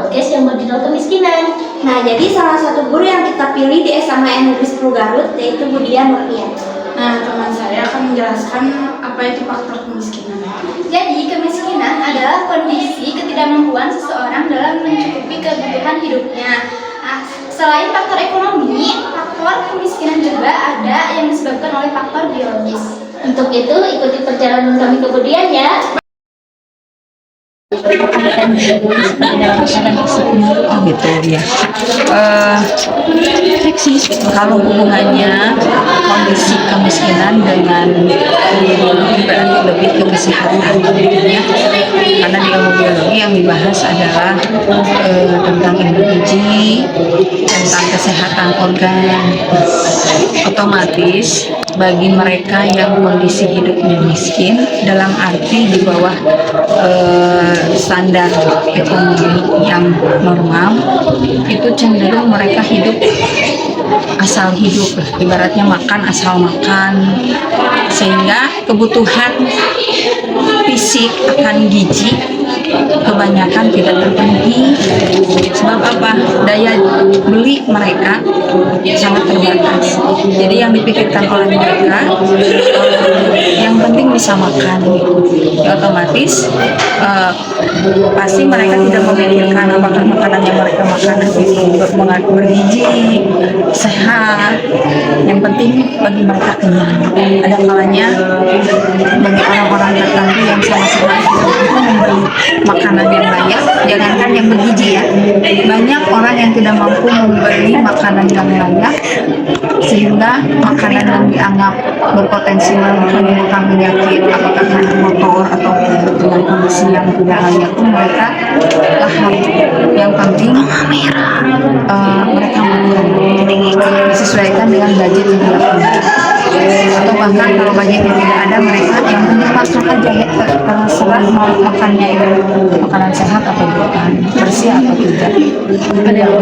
podcast yang model kemiskinan. Nah, jadi salah satu guru yang kita pilih di SMA Negeri 10 Garut yaitu Bu Dian Nurfian. Nah, teman saya akan menjelaskan apa itu faktor kemiskinan. Jadi, kemiskinan adalah kondisi ketidakmampuan seseorang dalam mencukupi kebutuhan hidupnya. Nah, selain faktor ekonomi, faktor kemiskinan juga ada yang disebabkan oleh faktor biologis. Untuk itu, ikuti perjalanan kami kemudian ya. Oh gitu ya. Kalau hubungannya kondisi kemiskinan dengan berarti lebih ke kesehatan tentunya, karena di ilmu biologi yang dibahas adalah tentang ilmu gizi, tentang kesehatan organ. Otomatis bagi mereka yang kondisi hidupnya miskin dalam arti di bawah standar ekonomi yang normal, itu cenderung mereka hidup asal hidup, ibaratnya makan asal makan, sehingga kebutuhan fisik akan gizi kebanyakan tidak terpenuhi. Sebab apa? Daya beli mereka sangat terbatas. Jadi yang dipikirkan oleh mereka yang penting bisa makan. Ya, otomatis pasti mereka tidak memikirkan apakah makanan yang mereka makan itu bergizi, sehat. Yang penting bagi mereka kenyang. Ada kalanya bagi orang-orang tertentu yang sama-sama itu membeli makanan yang layak, jangankan yang bergizi ya, banyak orang yang tidak mampu membeli makanan yang layak, sehingga makanan yang dianggap berpotensi menimbulkan penyakit, apakah karena kotor atau dengan kondisi yang tidak layak pun mereka lahap. Yang penting mereka disesuaikan dengan budget yang tidak punya, atau bahkan kalau budgetnya tidak ada, mereka yang penting masuk aja ya, terserah mau makannya itu makanan sehat atau bukan, bersih atau tidak. Ada yang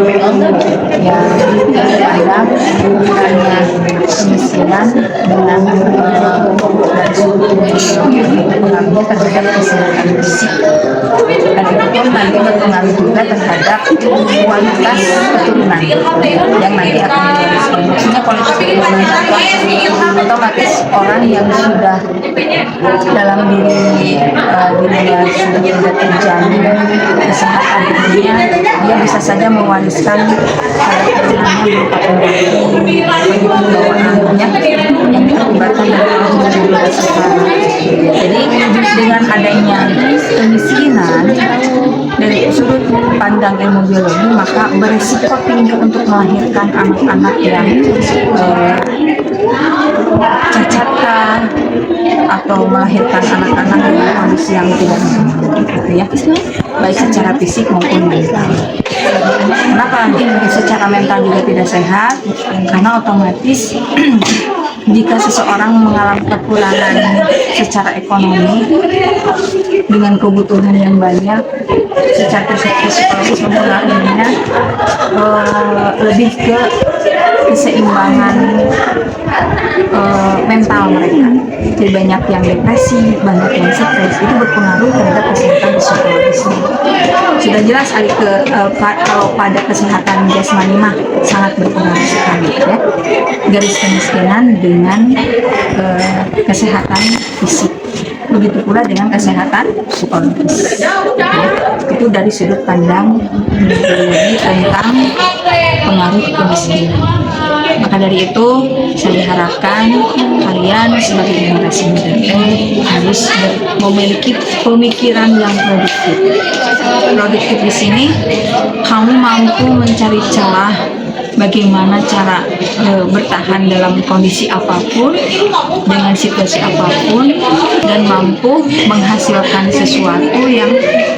ya, ada hanya kemiskinan dengan dari sudut pengaruh terhadap kesehatan fisik, dan itu pun nanti berpengaruh juga terhadap kualitas keturunan yang nanti akan diwariskan. Maksudnya kualitas keturunan itu otomatis orang yang sudah dalam dirinya sudah tidak terjamin kesehatan tubuhnya, dia bisa saja mewariskan pada keturunannya berupa penyakit bawaan yang diakibatkan dari sekarang. Jadi dengan adanya kemiskinan dari sudut pandang ilmu biologi, maka berisiko tinggi untuk melahirkan anak-anak yang cacat atau melahirkan anak-anak dengan kondisi yang tidak normal, gitu ya, baik secara fisik maupun mental. Kenapa secara mental juga tidak sehat? Karena otomatis jika seseorang mengalami kekurangan secara ekonomi dengan kebutuhan yang banyak, secara psikologis mempengaruhinya lebih ke keseimbangan mental mereka. Jadi banyak yang depresi, banyak yang stres, itu berpengaruh terhadap kesehatan psikologisnya. Sudah jelas kalau pada kesehatan jasmani mah sangat berpengaruh sekali ya, garis kemiskinan dengan kesehatan fisik. Begitu pula dengan kesehatan psikologis. Itu dari sudut pandang biologi tentang pengaruh kemiskinan. Maka dari itu, saya harapkan kalian sebagai generasi muda harus memiliki pemikiran yang produktif. Produktif di sini, kamu mampu mencari celah bagaimana cara bertahan dalam kondisi apapun, dengan situasi apapun, dan mampu menghasilkan sesuatu yang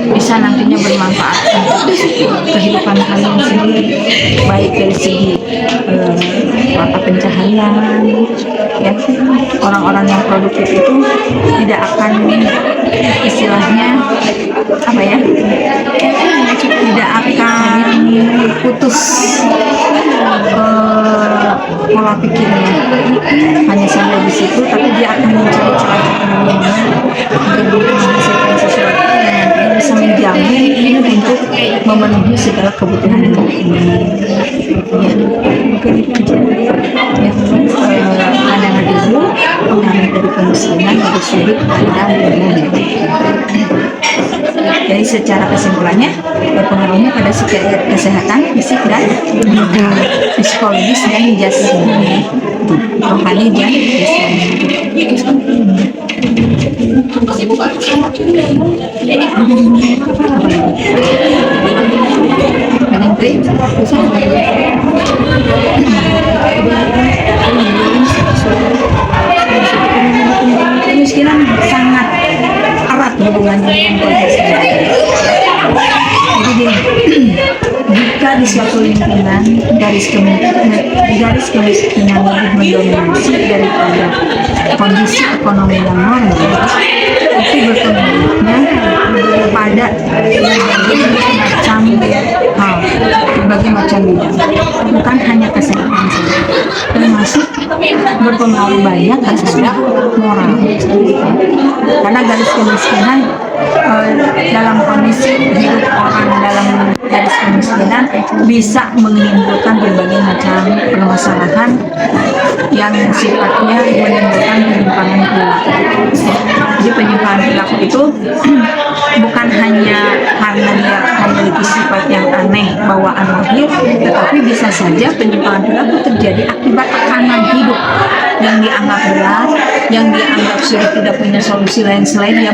bisa nantinya bermanfaat untuk kehidupan kalian sendiri, baik dari segi mata pencahayaan ya. Orang-orang yang produktif itu tidak akan istilahnya apa ya, tidak akan putus pola pikirnya hanya sampai di situ, tapi dia akan mencari cara untuk menghasilkan sesuatu yang nantinya bisa menjamin untuk memenuhi segala kebutuhan hidup ini. Ya, mungkin itu aja. Pandangan ibu pengaruh dari kemiskinan dari sudut pandang umum. Jadi secara kesimpulannya berpengaruhnya pada kesehatan fisik dan psikologis dan jasmani, rohani dan jasmani. Kemiskinan sangat erat hubungannya dengan kemiskinan. Jadi jika di suatu lingkungan garis kemiskinan lebih mendominasi daripada kondisi ekonomi yang normal, itu berpengaruhnya pada berbagai macam bidang, bukan hanya kesehatan saja, termasuk berpengaruh banyak terhadap moral. Karena garis kemiskinan dalam kondisi hidup orang dalam garis kemiskinan bisa menimbulkan berbagai macam permasalahan yang sifatnya menimbulkan penyimpangan perilaku. Jadi penyimpangan perilaku itu bukan hanya karena dia memiliki sifat yang aneh bawaan lahir, tetapi bisa saja penyimpangan perilaku terjadi akibat tekanan hidup yang dianggap berat, yang dianggap sudah tidak punya solusi lain selain dia